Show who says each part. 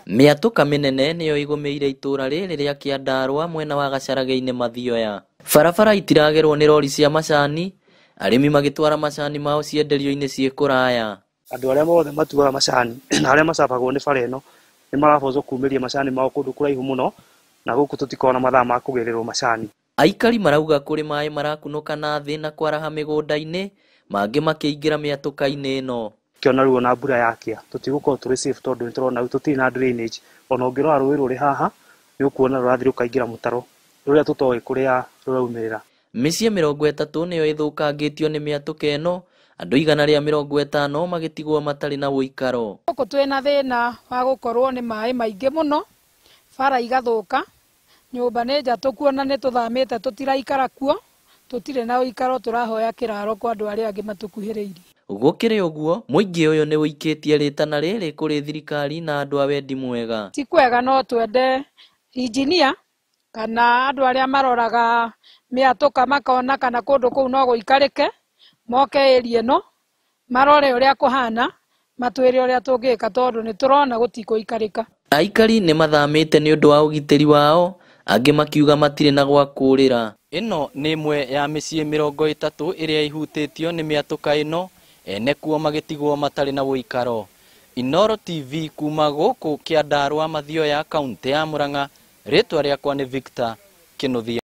Speaker 1: Mĩatũka mĩnene nĩyo ĩgũmĩire itũra rĩrĩ rĩa Kiandarua mwena wa Gacharage-ini Mathioya. Barabara itiragerwo nĩ rori cia macani, arĩmi magĩtwara macani mao cienderio-ini ciĩ kũraya.
Speaker 2: Andũ arĩa mothe matuaga macani na arĩa macabagwo nĩ bara ĩno nĩ marabozwo kumĩria macani mao kũndũ kũraihu mũno, na gũkũ tũtikona mathaa ma kũgererwo macani.
Speaker 1: Aikari marauga kũrĩ maĩ marakunũka na thĩ na kwaraha mĩgũnda-inĩ, mangĩ makĩingĩra mĩatũka-inĩ ĩno.
Speaker 2: Kiandarua na mbura yakĩa tũtigũkorwo tũrĩ safe tondũ nĩ tũrona tũtirĩ na drainage. Ona ũngĩrora rũĩ rũrĩ haha nĩ ũkuona rũrathiĩ rũkaingĩra mũtaro rũrĩa tũtoĩ kũrĩa rũraumĩrĩra.
Speaker 1: Mĩciĩ 30 nĩyo ĩthũkangĩtio nĩ mĩatũka ĩno, andũ 150 magĩtigwo matarĩ na ũikaro.
Speaker 3: Gũkũ twĩna thĩna wa gũkorwo nĩ maĩ maingĩ mũno, bara igathũka, nyũmba nĩ njatũku ona nĩ tũthamĩte tũtiraikara kuo, tũtirĩ na ũikaro, tũrahoya kĩraro kwa andũ arĩa angĩ matũkuhĩrĩirie.
Speaker 1: Gũkĩrĩ ũguo, mũingĩ ũyũ nĩ wĩikĩtie rĩtana rĩrĩ kũrĩ thirikari na andũ a wendi mwega.
Speaker 3: Ti kwega no twende injinia kana andũ arĩa maroraga mĩatũka makona kana kũndũ kũu no gũikarĩke, moke area ĩno marore ũrĩa kũhana, matwĩre ũrĩa tũngĩka tondũ nĩ tũrona gũtikũikarĩka.
Speaker 1: Aikari nĩ mathamĩte nĩ ũndũ wa ũgitĩri wao, angĩ makiuga matirĩ na gwa kũrĩra. Ĩno nĩ ĩmwe ya mĩciĩ 30 ĩrĩa ihutĩtio nĩ mĩatũka ĩno, ene kuo magĩtigwo matarĩ na ũikaro. Inooro TV kuma gũkũ Kiandarua Mathioya, kaunti ya Murang'a, rĩtwa rĩakwa nĩ Victor Kinuthia.